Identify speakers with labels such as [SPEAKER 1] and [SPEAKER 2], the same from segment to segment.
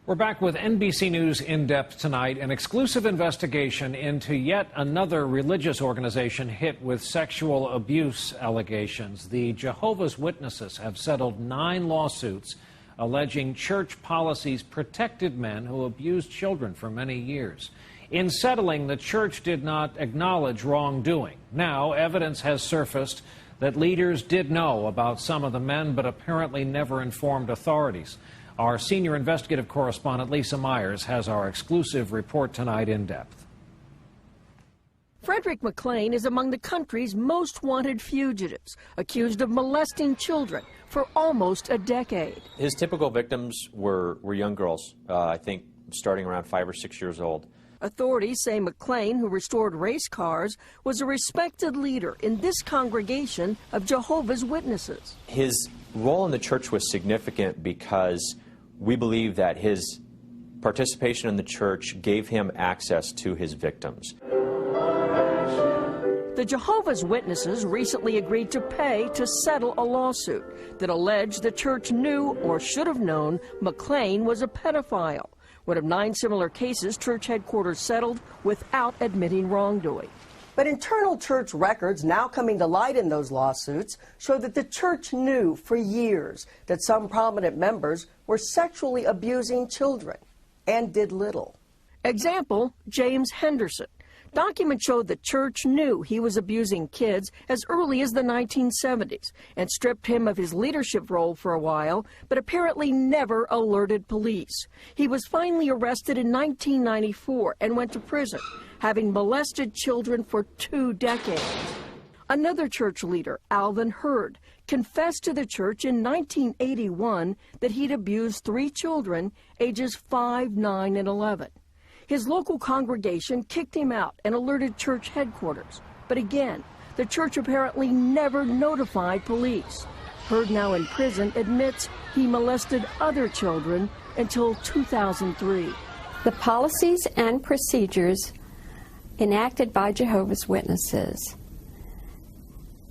[SPEAKER 1] We're back with NBC News In Depth tonight, an exclusive investigation into yet another religious organization hit with sexual abuse allegations. The Jehovah's Witnesses have settled 9 lawsuits alleging church policies protected men who abused children for many years. In settling, the church did not acknowledge wrongdoing. Now, evidence has surfaced that leaders did know about some of the men, but apparently never informed authorities. Our senior investigative correspondent, Lisa Myers, has our exclusive report tonight in depth.
[SPEAKER 2] Frederick McLean is among the country's most wanted fugitives, accused of molesting children for almost a decade.
[SPEAKER 3] His typical victims were young girls, I think starting around 5 or 6 years old.
[SPEAKER 2] Authorities say McLean, who restored race cars, was a respected leader in this congregation of Jehovah's Witnesses.
[SPEAKER 3] His role in the church was significant because we believe that his participation in the church gave him access to his victims.
[SPEAKER 2] The Jehovah's Witnesses recently agreed to pay to settle a lawsuit that alleged the church knew or should have known McLean was a pedophile. One of 9 similar cases church headquarters settled without admitting wrongdoing.
[SPEAKER 4] But internal church records now coming to light in those lawsuits show that the church knew for years that some prominent members were sexually abusing children and did little.
[SPEAKER 2] Example, James Henderson. Documents showed the church knew he was abusing kids as early as the 1970s and stripped him of his leadership role for a while, but apparently never alerted police. He was finally arrested in 1994 and went to prison, having molested children for 2 decades. Another church leader, Alvin Hurd, confessed to the church in 1981 that he'd abused 3 children, ages 5, 9, and 11. His local congregation kicked him out and alerted church headquarters. But again, the church apparently never notified police. Hurd, now in prison, admits he molested other children until 2003.
[SPEAKER 5] The policies and procedures enacted by Jehovah's Witnesses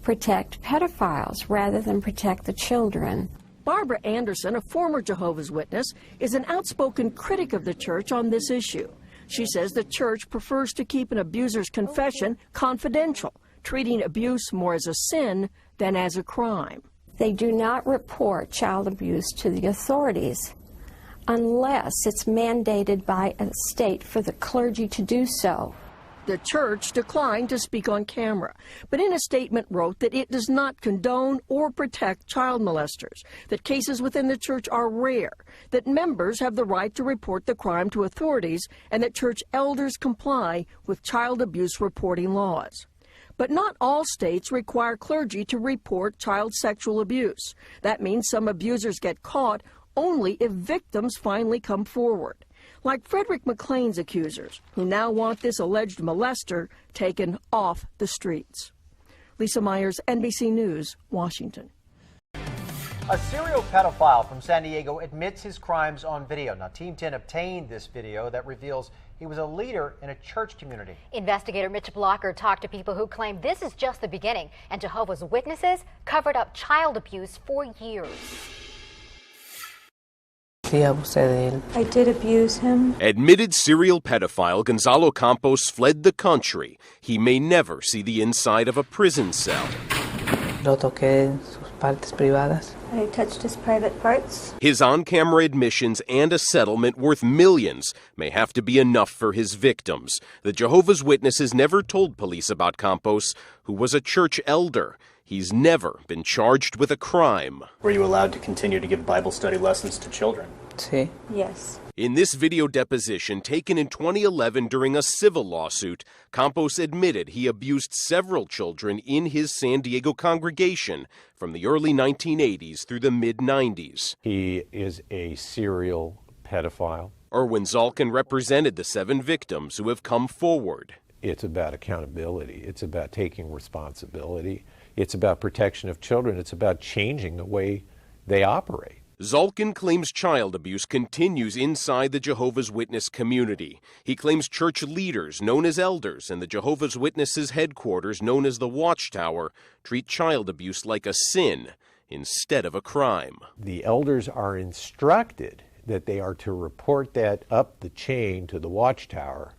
[SPEAKER 5] protect pedophiles rather than protect the children.
[SPEAKER 2] Barbara Anderson, a former Jehovah's Witness, is an outspoken critic of the church on this issue. She says the church prefers to keep an abuser's confession confidential, treating abuse more as a sin than as a crime.
[SPEAKER 5] They do not report child abuse to the authorities unless it's mandated by a state for the clergy to do so.
[SPEAKER 2] The church declined to speak on camera, but in a statement wrote that it does not condone or protect child molesters, that cases within the church are rare, that members have the right to report the crime to authorities, and that church elders comply with child abuse reporting laws. But not all states require clergy to report child sexual abuse. That means some abusers get caught only if victims finally come forward, like Frederick McLean's accusers, who now want this alleged molester taken off the streets. Lisa Myers, NBC News, Washington.
[SPEAKER 6] A serial pedophile from San Diego admits his crimes on video. Now, Team 10 obtained this video that reveals he was a leader in a church community.
[SPEAKER 7] Investigator Mitch Blocker talked to people who claim this is just the beginning, and Jehovah's Witnesses covered up child abuse for years.
[SPEAKER 8] I did abuse him.
[SPEAKER 9] Admitted serial pedophile Gonzalo Campos fled the country. He may never see the inside of a prison cell.
[SPEAKER 8] I touched his private parts.
[SPEAKER 9] His on-camera admissions and a settlement worth millions may have to be enough for his victims. The Jehovah's Witnesses never told police about Campos, who was a church elder. He's never been charged with a crime.
[SPEAKER 10] Were you allowed to continue to give Bible study lessons to children?
[SPEAKER 8] Sí. Yes.
[SPEAKER 9] In this video deposition taken in 2011 during a civil lawsuit, Campos admitted he abused several children in his San Diego congregation from the early 1980s through the mid-90s.
[SPEAKER 11] He is a serial pedophile.
[SPEAKER 9] Erwin Zalkin represented the 7 victims who have come forward.
[SPEAKER 11] It's about accountability. It's about taking responsibility. It's about protection of children. It's about changing the way they operate.
[SPEAKER 9] Zalkin claims child abuse continues inside the Jehovah's Witness community. He claims church leaders, known as elders, and the Jehovah's Witnesses headquarters, known as the Watchtower, treat child abuse like a sin instead of a crime.
[SPEAKER 11] The elders are instructed that they are to report that up the chain to the watchtower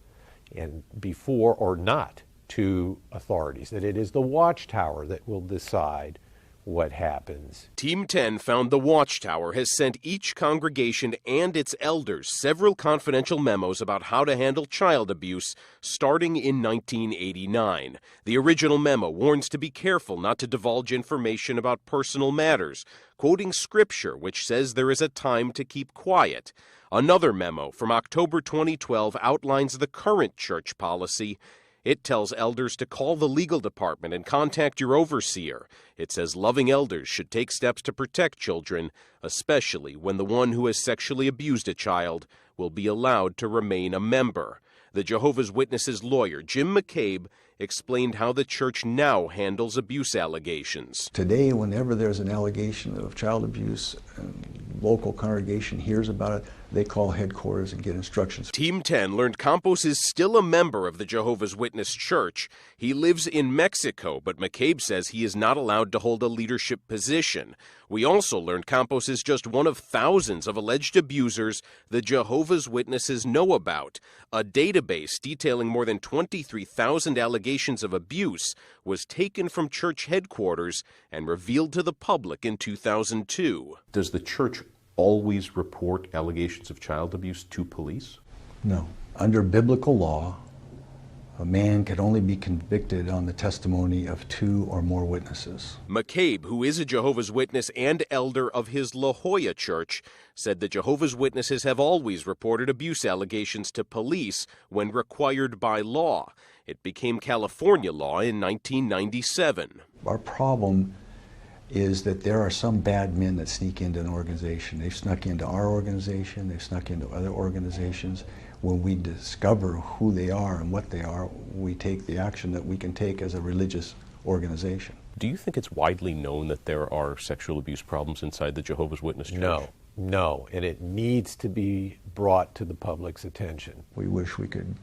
[SPEAKER 11] and before or not to authorities, that it is the watchtower that will decide what happens.
[SPEAKER 9] Team 10 found the Watchtower has sent each congregation and its elders several confidential memos about how to handle child abuse starting in 1989. The original memo warns to be careful not to divulge information about personal matters, quoting scripture which says there is a time to keep quiet. Another memo from October 2012 outlines the current church policy. It tells elders to call the legal department and contact your overseer. It says loving elders should take steps to protect children, especially when the one who has sexually abused a child will be allowed to remain a member. The Jehovah's Witnesses lawyer, Jim McCabe, explained how the church now handles abuse allegations.
[SPEAKER 12] Today, whenever there's an allegation of child abuse, and local congregation hears about it, they call headquarters and get instructions.
[SPEAKER 9] Team 10 learned Campos is still a member of the Jehovah's Witness Church. He lives in Mexico, but McCabe says he is not allowed to hold a leadership position. We also learned Campos is just one of thousands of alleged abusers the Jehovah's Witnesses know about. A database detailing more than 23,000 allegations of abuse was taken from church headquarters and revealed to the public in 2002.
[SPEAKER 13] Does the church always report allegations of child abuse to police?
[SPEAKER 12] No. Under biblical law, a man can only be convicted on the testimony of 2 or more witnesses.
[SPEAKER 9] McCabe, who is a Jehovah's Witness and elder of his La Jolla church, said the Jehovah's Witnesses have always reported abuse allegations to police when required by law. It became California law in 1997.
[SPEAKER 12] Our problem is that there are some bad men that sneak into an organization. They've snuck into our organization, they've snuck into other organizations. When we discover who they are and what they are, we take the action that we can take as a religious organization.
[SPEAKER 13] Do you think it's widely known that there are sexual abuse problems inside the Jehovah's Witness Church?
[SPEAKER 11] No, and it needs to be brought to the public's attention.
[SPEAKER 12] We wish we could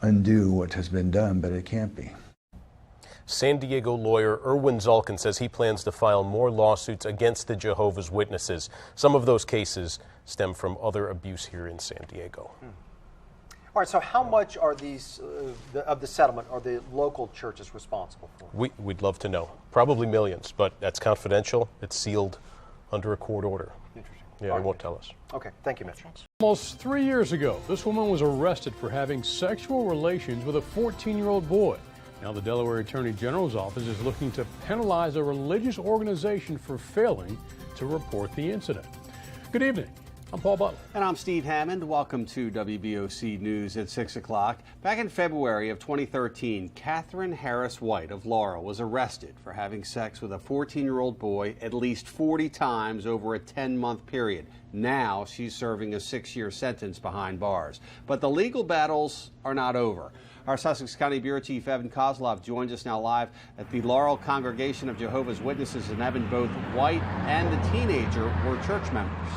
[SPEAKER 12] undo what has been done, but it can't be.
[SPEAKER 13] San Diego lawyer Erwin Zalkin says he plans to file more lawsuits against the Jehovah's Witnesses. Some of those cases stem from other abuse here in San Diego.
[SPEAKER 6] All right, so how much are these of the settlement are the local churches responsible for?
[SPEAKER 13] We'd love to know. Probably millions, but that's confidential. It's sealed under a court order.
[SPEAKER 6] Interesting.
[SPEAKER 13] Yeah, they won't tell us.
[SPEAKER 6] Okay, thank you, Mitch.
[SPEAKER 14] Almost 3 years ago, this woman was arrested for having sexual relations with a 14-year-old boy. Now the Delaware Attorney General's office is looking to penalize a religious organization for failing to report the incident. Good evening. I'm Paul Butler.
[SPEAKER 15] And I'm Steve Hammond. Welcome to WBOC News at 6 o'clock. Back in February of 2013, Catherine Harris White of Laurel was arrested for having sex with a 14-year-old boy at least 40 times over a 10-month period. Now she's serving a 6-year sentence behind bars. But the legal battles are not over. Our Sussex County Bureau Chief Evan Kozlov joins us now live at the Laurel Congregation of Jehovah's Witnesses. And Evan, both White and the teenager were church members.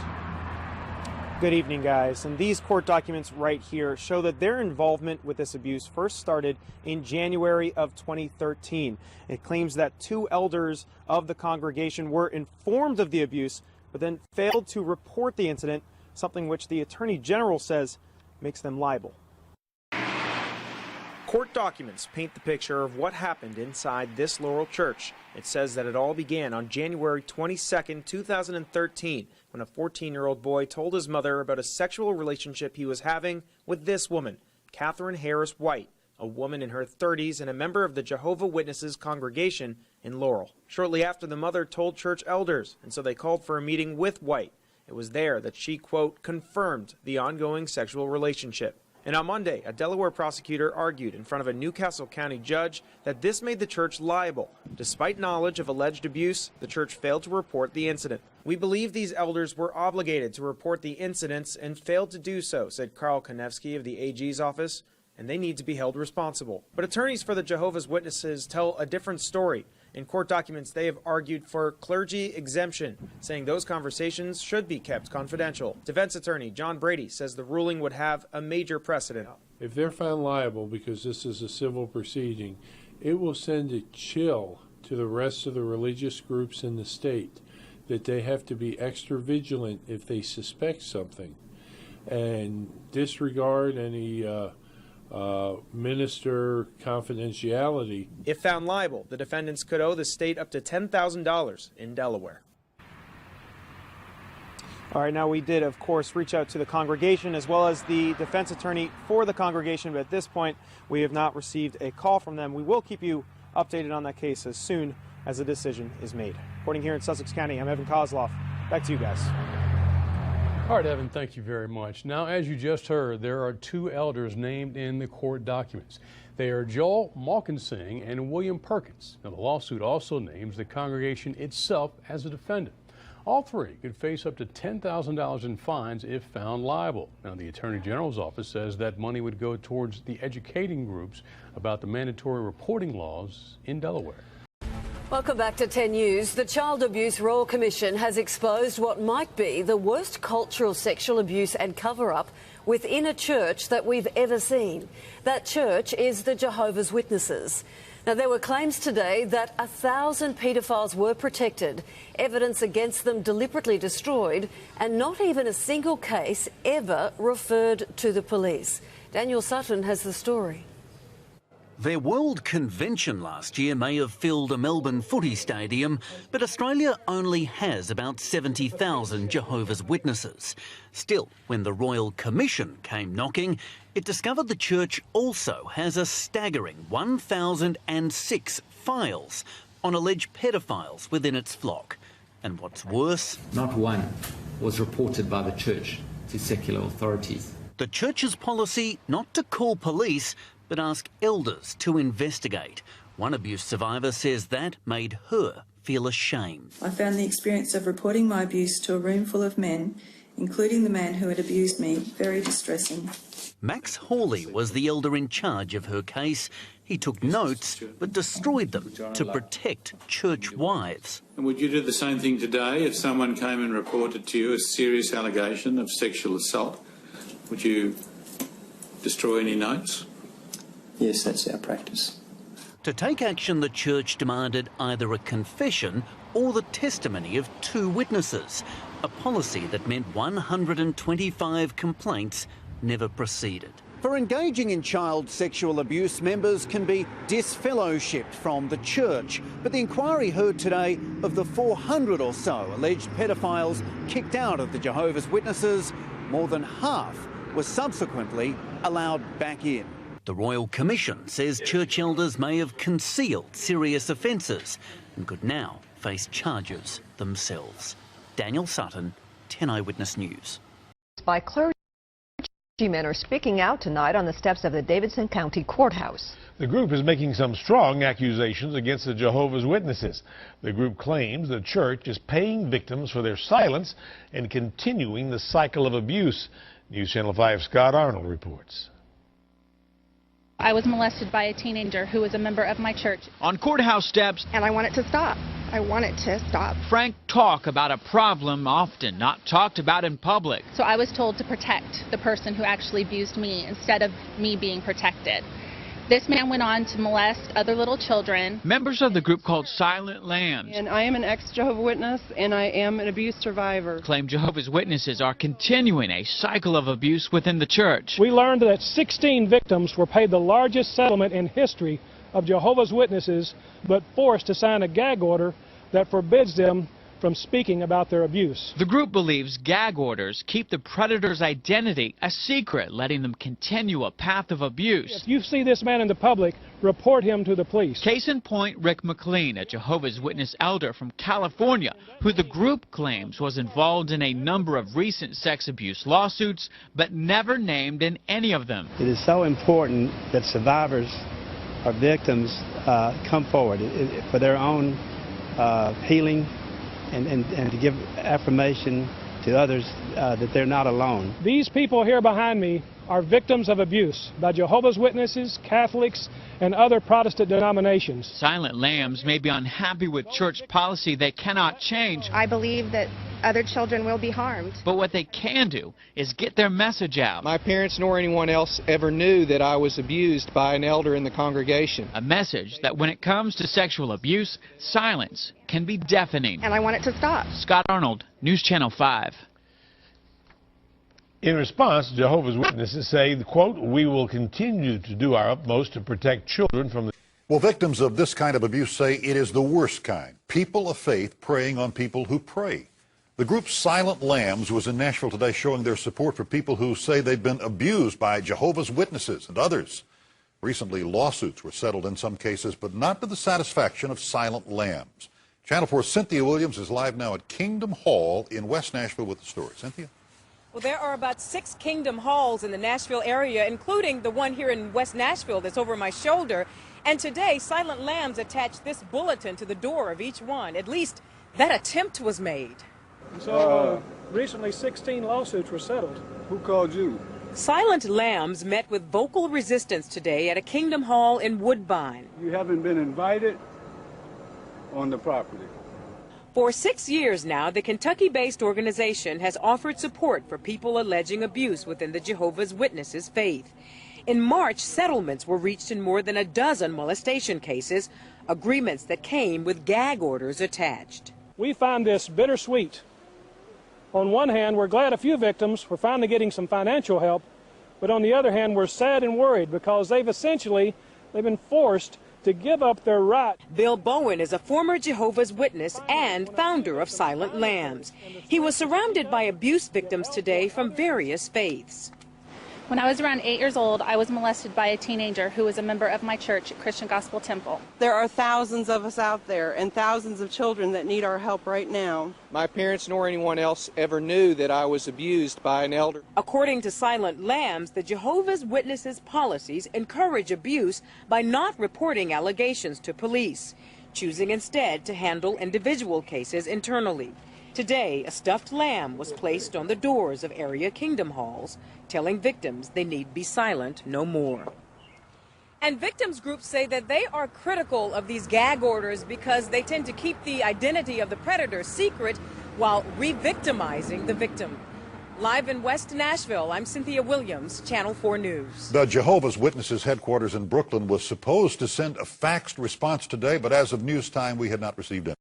[SPEAKER 16] Good evening, guys. And these court documents right here show that their involvement with this abuse first started in January of 2013. It claims that 2 elders of the congregation were informed of the abuse, but then failed to report the incident, something which the Attorney General says makes them liable. Court documents paint the picture of what happened inside this Laurel church. It says that it all began on January 22nd, 2013, when a 14-year-old boy told his mother about a sexual relationship he was having with this woman, Catherine Harris White, a woman in her 30s and a member of the Jehovah's Witnesses congregation in Laurel. Shortly after, the mother told church elders, and so they called for a meeting with White. It was there that she, quote, confirmed the ongoing sexual relationship. And on Monday, a Delaware prosecutor argued in front of a Newcastle County judge that this made the church liable. Despite knowledge of alleged abuse, the church failed to report the incident. We believe these elders were obligated to report the incidents and failed to do so, said Carl Konevsky of the AG's office, and they need to be held responsible. But attorneys for the Jehovah's Witnesses tell a different story. In court documents, they have argued for clergy exemption, saying those conversations should be kept confidential. Defense attorney John Brady says the ruling would have a major precedent.
[SPEAKER 17] If they're found liable because this is a civil proceeding, it will send a chill to the rest of the religious groups in the state. that they have to be extra vigilant if they suspect something and disregard any minister confidentiality.
[SPEAKER 16] If found liable, the defendants could owe the state up to $10,000 in Delaware. All right, now we did, of course, reach out to the congregation as well as the defense attorney for the congregation, but at this point, we have not received a call from them. We will keep you updated on that case as soon as a decision is made. Reporting here in Sussex County, I'm Evan Kozloff. Back to you guys.
[SPEAKER 14] All right, Evan, thank you very much. Now, as you just heard, there are two elders named in the court documents. They are Joel Malkinsing and William Perkins. Now, the lawsuit also names the congregation itself as a defendant. All three could face up to $10,000 in fines if found liable. Now, the Attorney General's office says that money would go towards the educating groups about the mandatory reporting laws in Delaware.
[SPEAKER 18] Welcome back to 10 News. The Child Abuse Royal Commission has exposed what might be the worst cultural sexual abuse and cover-up within a church that we've ever seen. That church is the Jehovah's Witnesses. Now, there were claims today that 1,000 paedophiles were protected, evidence against them deliberately destroyed, and not even a single case ever referred to the police. Daniel Sutton has the story.
[SPEAKER 19] Their World Convention last year may have filled a Melbourne footy stadium, but Australia only has about 70,000 Jehovah's Witnesses. Still, when the Royal Commission came knocking, it discovered the church also has a staggering 1,006 files on alleged pedophiles within its flock. And what's worse,
[SPEAKER 20] not one was reported by the church to secular authorities.
[SPEAKER 19] The church's policy not to call police, but ask elders to investigate. One abuse survivor says that made her feel ashamed.
[SPEAKER 21] I found the experience of reporting my abuse to a room full of men, including the man who had abused me, very distressing.
[SPEAKER 19] Max Hawley was the elder in charge of her case. He took notes but destroyed them to protect church wives.
[SPEAKER 22] And would you do the same thing today if someone came and reported to you a serious allegation of sexual assault? Would you destroy any notes?
[SPEAKER 20] Yes, that's our practice.
[SPEAKER 19] To take action, the church demanded either a confession or the testimony of 2 witnesses, a policy that meant 125 complaints never proceeded.
[SPEAKER 23] For engaging in child sexual abuse, members can be disfellowshipped from the church. But the inquiry heard today of the 400 or so alleged pedophiles kicked out of the Jehovah's Witnesses, more than half were subsequently allowed back in.
[SPEAKER 19] The Royal Commission says church elders may have concealed serious offences and could now face charges themselves. Daniel Sutton, 10 Eyewitness News.
[SPEAKER 24] By clergymen are speaking out tonight on the steps of the Davidson County Courthouse.
[SPEAKER 25] The group is making some strong accusations against the Jehovah's Witnesses. The group claims the church is paying victims for their silence and continuing the cycle of abuse. News Channel 5's Scott Arnold reports.
[SPEAKER 26] I was molested by a teenager who was a member of my church.
[SPEAKER 27] On courthouse steps,
[SPEAKER 28] and I want it to stop. I want it to stop.
[SPEAKER 27] Frank talk about a problem often not talked about in public.
[SPEAKER 26] So I was told to protect the person who actually abused me instead of me being protected. This man went on to molest other little children.
[SPEAKER 27] Members of the group called Silent Lambs.
[SPEAKER 29] And I am an ex-Jehovah's Witness, and I am an abuse survivor.
[SPEAKER 27] Claim Jehovah's Witnesses are continuing a cycle of abuse within the church.
[SPEAKER 30] We learned that 16 victims were paid the largest settlement in history of Jehovah's Witnesses, but forced to sign a gag order that forbids them from speaking about their abuse.
[SPEAKER 27] The group believes gag orders keep the predator's identity a secret, letting them continue a path of abuse.
[SPEAKER 30] If you see this man in the public, report him to the police.
[SPEAKER 27] Case in point, Rick McLean, a Jehovah's Witness elder from California, who the group claims was involved in a number of recent sex abuse lawsuits, but never named in any of them.
[SPEAKER 31] It is so important that survivors or victims come forward for their own healing and to give affirmation to others that they're not alone.
[SPEAKER 30] These people here behind me are victims of abuse by Jehovah's Witnesses, Catholics, and other Protestant denominations.
[SPEAKER 27] Silent Lambs may be unhappy with church policy they cannot change.
[SPEAKER 28] I believe that other children will be harmed.
[SPEAKER 27] But what they can do is get their message out.
[SPEAKER 1] My parents nor anyone else ever knew that I was abused by an elder in the congregation.
[SPEAKER 27] A message that when it comes to sexual abuse, silence can be deafening.
[SPEAKER 28] And I want it to stop.
[SPEAKER 27] Scott Arnold, News Channel 5.
[SPEAKER 25] In response, Jehovah's Witnesses say, quote, "We will continue to do our utmost to protect children from the..."
[SPEAKER 2] Well, victims of this kind of abuse say it is the worst kind. People of faith preying on people who pray. The group Silent Lambs was in Nashville today showing their support for people who say they've been abused by Jehovah's Witnesses and others. Recently, lawsuits were settled in some cases, but not to the satisfaction of Silent Lambs. Channel 4's Cynthia Williams is live now at Kingdom Hall in West Nashville with the story. Cynthia?
[SPEAKER 3] Well, there are about 6 Kingdom Halls in the Nashville area, including the one here in West Nashville that's over my shoulder. And today, Silent Lambs attached this bulletin to the door of each one. At least that attempt was made.
[SPEAKER 30] So recently 16 lawsuits were settled.
[SPEAKER 4] Who called you?
[SPEAKER 3] Silent Lambs met with vocal resistance today at a Kingdom Hall in Woodbine.
[SPEAKER 4] You haven't been invited on the property.
[SPEAKER 3] For 6 years now, the Kentucky-based organization has offered support for people alleging abuse within the Jehovah's Witnesses faith. In March, settlements were reached in more than a dozen molestation cases, agreements that came with gag orders attached.
[SPEAKER 30] We find this bittersweet. On one hand, we're glad a few victims were finally getting some financial help, but on the other hand, we're sad and worried because they've been forced to give up their right.
[SPEAKER 3] Bill Bowen is a former Jehovah's Witness and founder of Silent Lambs. He was surrounded by abuse victims today from various faiths.
[SPEAKER 26] When I was around 8 years old, I was molested by a teenager who was a member of my church, Christian Gospel Temple.
[SPEAKER 29] There are thousands of us out there and thousands of children that need our help right now.
[SPEAKER 1] My parents nor anyone else ever knew that I was abused by an elder.
[SPEAKER 3] According to Silent Lambs, the Jehovah's Witnesses policies encourage abuse by not reporting allegations to police, choosing instead to handle individual cases internally. Today, a stuffed lamb was placed on the doors of area Kingdom Halls, telling victims they need be silent no more. And victims groups say that they are critical of these gag orders because they tend to keep the identity of the predator secret while re-victimizing the victim. Live in West Nashville, I'm Cynthia Williams, Channel 4 News.
[SPEAKER 2] The Jehovah's Witnesses headquarters in Brooklyn was supposed to send a faxed response today, but as of news time, we had not received any.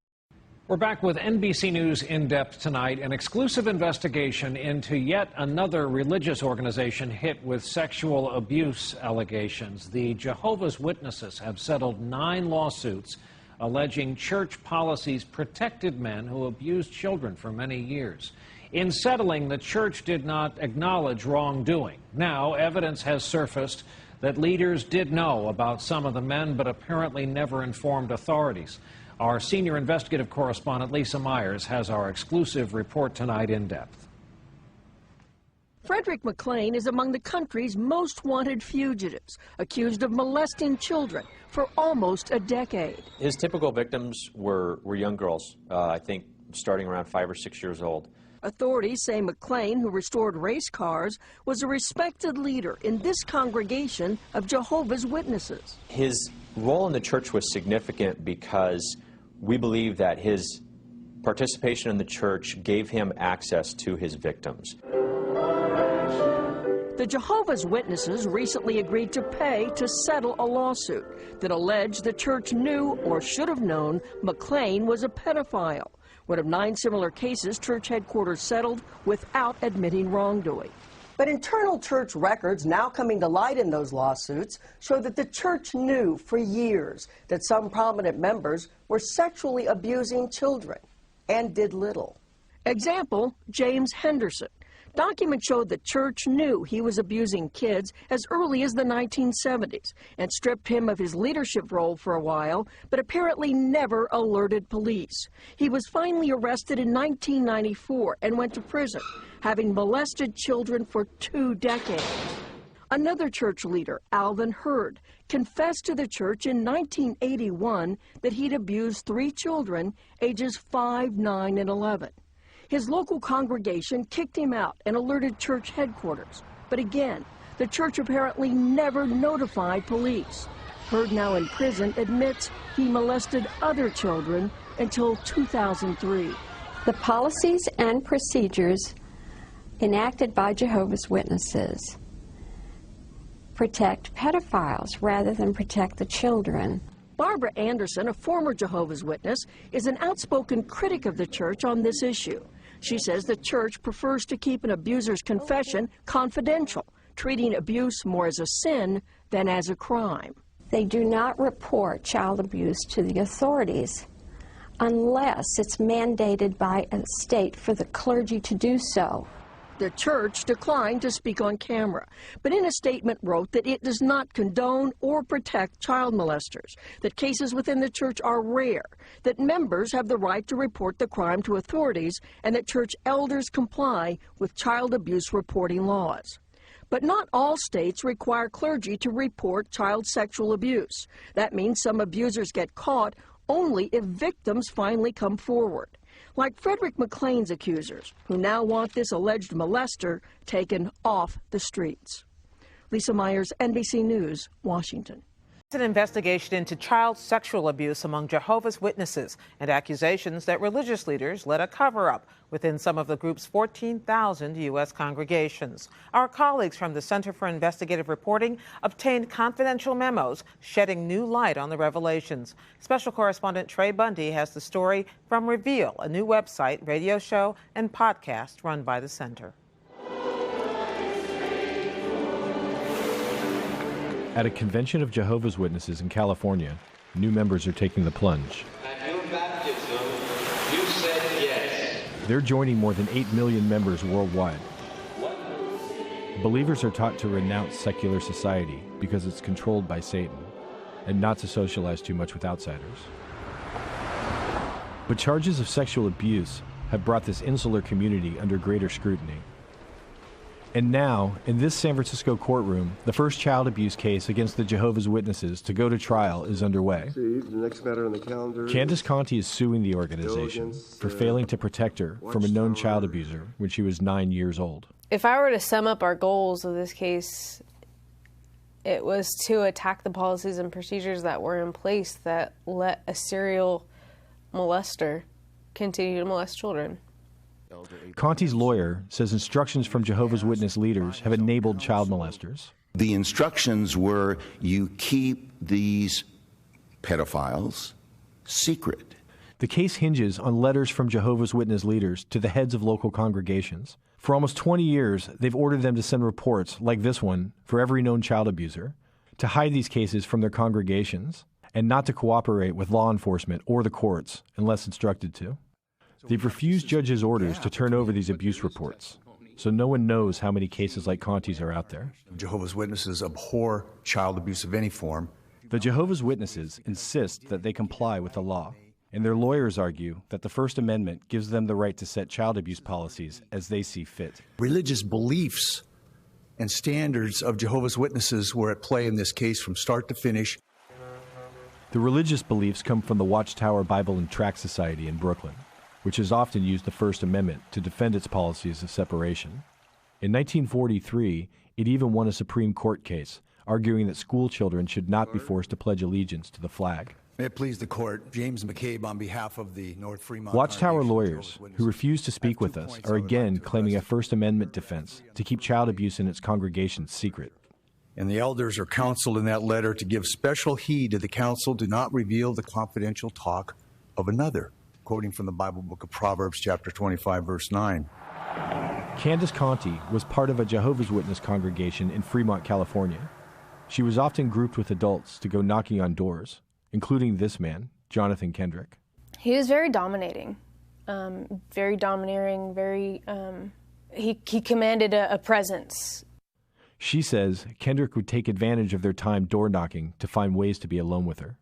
[SPEAKER 5] We're back with NBC News In Depth tonight, an exclusive investigation into yet another religious organization hit with sexual abuse allegations. The Jehovah's Witnesses have settled 9 lawsuits alleging church policies protected men who abused children for many years. In settling, the church did not acknowledge wrongdoing. Now, evidence has surfaced that leaders did know about some of the men, but apparently never informed authorities. Our senior investigative correspondent, Lisa Myers, has our exclusive report tonight in depth.
[SPEAKER 7] Frederick McLean is among the country's most wanted fugitives, accused of molesting children for almost a decade.
[SPEAKER 8] His typical victims were young girls, I think starting around 5 or 6 years old.
[SPEAKER 7] Authorities say McLean, who restored race cars, was a respected leader in this congregation of Jehovah's Witnesses.
[SPEAKER 8] His role in the church was significant because we believe that his participation in the church gave him access to his victims.
[SPEAKER 7] The Jehovah's Witnesses recently agreed to pay to settle a lawsuit that alleged the church knew or should have known McLean was a pedophile. One of 9 similar cases church headquarters settled without admitting wrongdoing.
[SPEAKER 9] But internal church records now coming to light in those lawsuits show that the church knew for years that some prominent members were sexually abusing children and did little.
[SPEAKER 7] Example, James Henderson. Documents showed the church knew he was abusing kids as early as the 1970s and stripped him of his leadership role for a while, but apparently never alerted police. He was finally arrested in 1994 and went to prison, having molested children for 2 decades. Another church leader, Alvin Hurd, confessed to the church in 1981 that he'd abused 3 children, ages 5, 9, and 11. His local congregation kicked him out and alerted church headquarters. But again, the church apparently never notified police. Hurd, now in prison, admits he molested other children until 2003.
[SPEAKER 6] The policies and procedures enacted by Jehovah's Witnesses protect pedophiles rather than protect the children.
[SPEAKER 7] Barbara Anderson, a former Jehovah's Witness, is an outspoken critic of the church on this issue. She says the church prefers to keep an abuser's confession confidential, treating abuse more as a sin than as a crime.
[SPEAKER 6] They do not report child abuse to the authorities unless it's mandated by a state for the clergy to do so.
[SPEAKER 7] The church declined to speak on camera, but in a statement wrote that it does not condone or protect child molesters, that cases within the church are rare, that members have the right to report the crime to authorities, and that church elders comply with child abuse reporting laws. But not all states require clergy to report child sexual abuse. That means some abusers get caught only if victims finally come forward, like Frederick McLean's accusers, who now want this alleged molester taken off the streets. Lisa Myers, NBC News, Washington.
[SPEAKER 10] An investigation into child sexual abuse among Jehovah's Witnesses and accusations that religious leaders led a cover-up within some of the group's 14,000 U.S. congregations. Our colleagues from the Center for Investigative Reporting obtained confidential memos shedding new light on the revelations. Special correspondent Trey Bundy has the story from Reveal, a new website, radio show, and podcast run by the center.
[SPEAKER 11] At a convention of Jehovah's Witnesses in California, new members are taking the plunge.
[SPEAKER 12] At your baptism, you said yes.
[SPEAKER 11] They're joining more than 8 million members worldwide. Believers are taught to renounce secular society because it's controlled by Satan, and not to socialize too much with outsiders. But charges of sexual abuse have brought this insular community under greater scrutiny. And now, in this San Francisco courtroom, the first child abuse case against the Jehovah's Witnesses to go to trial is underway.
[SPEAKER 13] The next matter on the calendar.
[SPEAKER 11] Candace Conti is suing the organization for failing to protect her from a known child abuser when she was 9 years old.
[SPEAKER 14] If I were to sum up our goals of this case, it was to attack the policies and procedures that were in place that let a serial molester continue to molest children.
[SPEAKER 11] Conti's lawyer says instructions from Jehovah's Witness leaders have enabled child molesters.
[SPEAKER 15] The instructions were you keep these pedophiles secret.
[SPEAKER 11] The case hinges on letters from Jehovah's Witness leaders to the heads of local congregations. For almost 20 years, they've ordered them to send reports like this one for every known child abuser, to hide these cases from their congregations, and not to cooperate with law enforcement or the courts unless instructed to. They've refused judges' orders to turn over these abuse reports, so no one knows how many cases like Conti's are out there.
[SPEAKER 16] Jehovah's Witnesses abhor child abuse of any form.
[SPEAKER 11] The Jehovah's Witnesses insist that they comply with the law, and their lawyers argue that the First Amendment gives them the right to set child abuse policies as they see fit.
[SPEAKER 16] Religious beliefs and standards of Jehovah's Witnesses were at play in this case from start to finish.
[SPEAKER 11] The religious beliefs come from the Watchtower Bible and Tract Society in Brooklyn, which has often used the First Amendment to defend its policies of separation. In 1943, it even won a Supreme Court case, arguing that school children should not be forced to pledge allegiance to the flag.
[SPEAKER 16] May it please the court, James McCabe on behalf of the North Fremont
[SPEAKER 11] Watchtower lawyers, who refuse to speak with us, are again claiming a First Amendment defense to keep child abuse in its congregations secret.
[SPEAKER 16] And the elders are counseled in that letter to give special heed to the counsel to not reveal the confidential talk of another. Quoting from the Bible book of Proverbs, chapter 25, verse 9.
[SPEAKER 11] Candace Conti was part of a Jehovah's Witness congregation in Fremont, California. She was often grouped with adults to go knocking on doors, including this man, Jonathan Kendrick.
[SPEAKER 14] He was very dominating, very domineering, he commanded a presence.
[SPEAKER 11] She says Kendrick would take advantage of their time door knocking to find ways to be alone with her.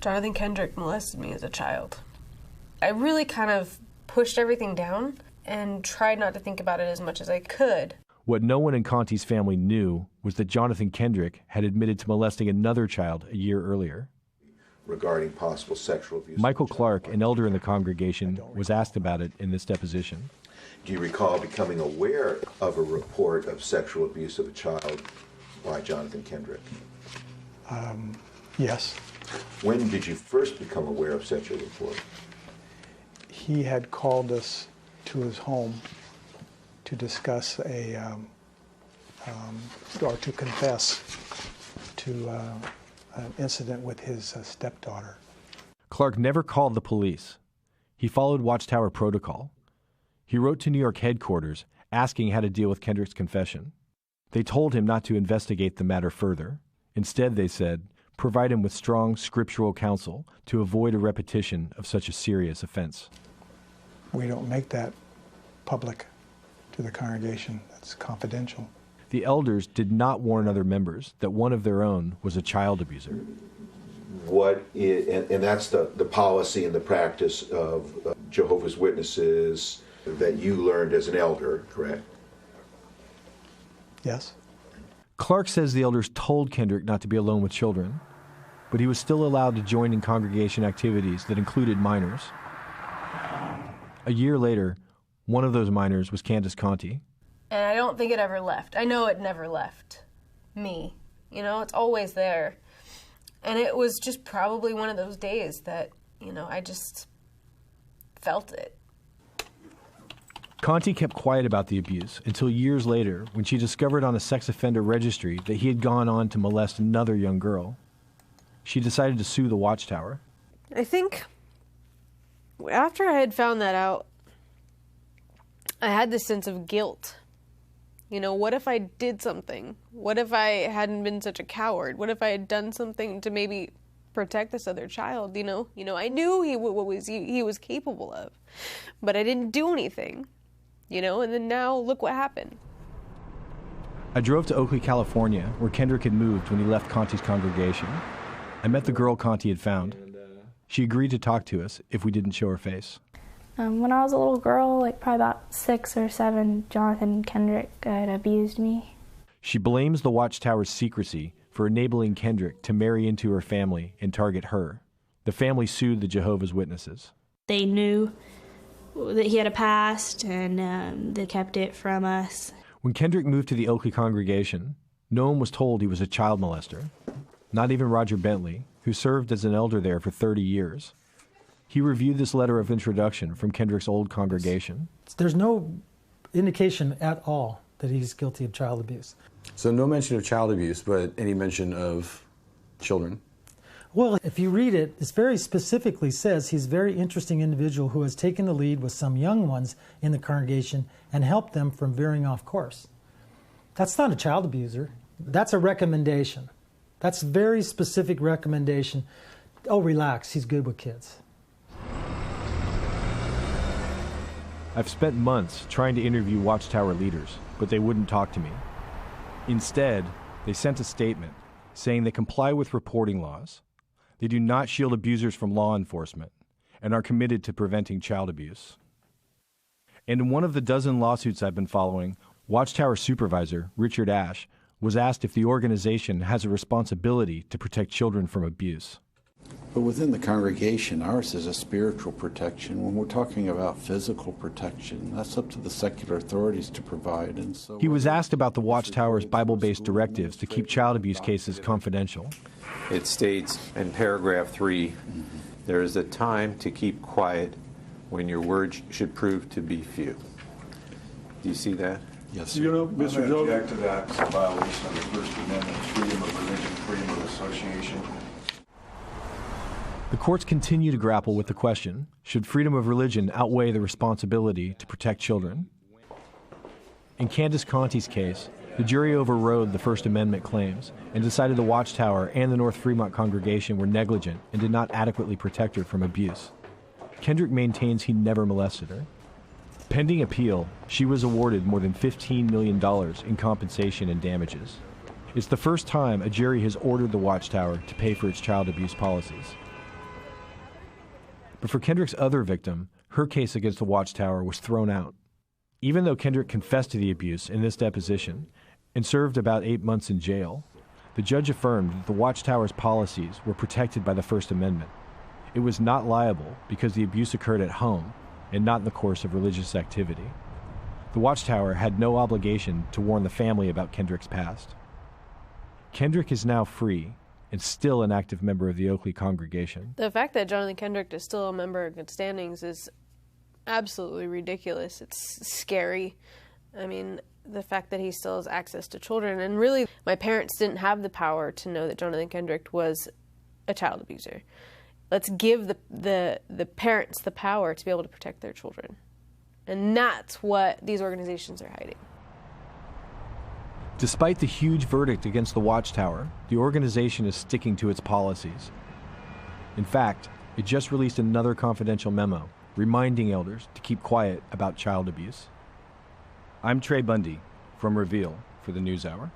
[SPEAKER 14] Jonathan Kendrick molested me as a child. I really kind of pushed everything down and tried not to think about it as much as I could.
[SPEAKER 11] What no one in Conti's family knew was that Jonathan Kendrick had admitted to molesting another child a year earlier.
[SPEAKER 17] Regarding possible sexual abuse.
[SPEAKER 11] Michael Clark, an elder in the congregation, was asked about it in this deposition.
[SPEAKER 17] Do you recall becoming aware of a report of sexual abuse of a child by Jonathan Kendrick?
[SPEAKER 18] Yes.
[SPEAKER 17] When did you first become aware of such a report?
[SPEAKER 18] He had called us to his home to discuss or to confess to an incident with his stepdaughter.
[SPEAKER 11] Clark never called the police. He followed Watchtower protocol. He wrote to New York headquarters asking how to deal with Kendrick's confession. They told him not to investigate the matter further. Instead, they said, provide him with strong scriptural counsel to avoid a repetition of such a serious offense.
[SPEAKER 18] We don't make that public to the congregation. That's confidential.
[SPEAKER 11] The elders did not warn other members that one of their own was a child abuser.
[SPEAKER 17] And that's the policy and the practice of Jehovah's Witnesses that you learned as an elder, correct?
[SPEAKER 18] Yes.
[SPEAKER 11] Clark says the elders told Kendrick not to be alone with children, but he was still allowed to join in congregation activities that included minors. A year later, one of those minors was Candace Conti.
[SPEAKER 14] And I don't think it ever left. I know it never left me. You know, it's always there. And it was just probably one of those days that, you know, I just felt it.
[SPEAKER 11] Conti kept quiet about the abuse until years later when she discovered on a sex offender registry that he had gone on to molest another young girl. She decided to sue the Watchtower.
[SPEAKER 14] I think after I had found that out, I had this sense of guilt. You know, what if I did something? What if I hadn't been such a coward? What if I had done something to maybe protect this other child? You know, I knew what he was capable of, but I didn't do anything. You know, and then now look what happened.
[SPEAKER 11] I drove to Oakley, California, where Kendrick had moved when he left Conti's congregation. I met the girl Conti had found. She agreed to talk to us if we didn't show her face.
[SPEAKER 19] When I was a little girl, like probably about 6 or 7, Jonathan Kendrick had abused me.
[SPEAKER 11] She blames the Watchtower's secrecy for enabling Kendrick to marry into her family and target her. The family sued the Jehovah's Witnesses.
[SPEAKER 19] They knew that he had a past, and they kept it from us.
[SPEAKER 11] When Kendrick moved to the Oakley congregation, no one was told he was a child molester. Not even Roger Bentley, who served as an elder there for 30 years. He reviewed this letter of introduction from Kendrick's old congregation.
[SPEAKER 20] There's no indication at all that he's guilty of child abuse.
[SPEAKER 21] So no mention of child abuse, but any mention of children?
[SPEAKER 20] Well, if you read it, it very specifically says he's a very interesting individual who has taken the lead with some young ones in the congregation and helped them from veering off course. That's not a child abuser. That's a recommendation. That's a very specific recommendation. Oh, relax, he's good with kids.
[SPEAKER 11] I've spent months trying to interview Watchtower leaders, but they wouldn't talk to me. Instead, they sent a statement saying they comply with reporting laws. They do not shield abusers from law enforcement and are committed to preventing child abuse. And in one of the dozen lawsuits I've been following, Watchtower supervisor Richard Ash was asked if the organization has a responsibility to protect children from abuse.
[SPEAKER 18] But within the congregation, ours is a spiritual protection. When we're talking about physical protection, that's up to the secular authorities to provide. And so
[SPEAKER 11] he was asked about the Watchtower's Bible-based directives to keep child abuse cases confidential.
[SPEAKER 22] It states in paragraph 3, there is a time to keep quiet when your words should prove to be few. Do you see that?
[SPEAKER 18] Yes, sir.
[SPEAKER 23] You know, Mr. Joe, object to that. It's a violation of the First Amendment, freedom of religion, freedom of association.
[SPEAKER 11] The courts continue to grapple with the question, should freedom of religion outweigh the responsibility to protect children? In Candace Conti's case, the jury overrode the First Amendment claims and decided the Watchtower and the North Fremont congregation were negligent and did not adequately protect her from abuse. Kendrick maintains he never molested her. Pending appeal, she was awarded more than $15 million in compensation and damages. It's the first time a jury has ordered the Watchtower to pay for its child abuse policies. But for Kendrick's other victim, her case against the Watchtower was thrown out. Even though Kendrick confessed to the abuse in this deposition and served about 8 months in jail, the judge affirmed that the Watchtower's policies were protected by the First Amendment. It was not liable because the abuse occurred at home and not in the course of religious activity. The Watchtower had no obligation to warn the family about Kendrick's past. Kendrick is now free and still an active member of the Oakley congregation.
[SPEAKER 14] The fact that Jonathan Kendrick is still a member of Good Standings is absolutely ridiculous. It's scary. I mean, the fact that he still has access to children, and really, my parents didn't have the power to know that Jonathan Kendrick was a child abuser. Let's give the parents the power to be able to protect their children. And that's what these organizations are hiding.
[SPEAKER 11] Despite the huge verdict against the Watchtower, the organization is sticking to its policies. In fact, it just released another confidential memo reminding elders to keep quiet about child abuse. I'm Trey Bundy from Reveal for the NewsHour.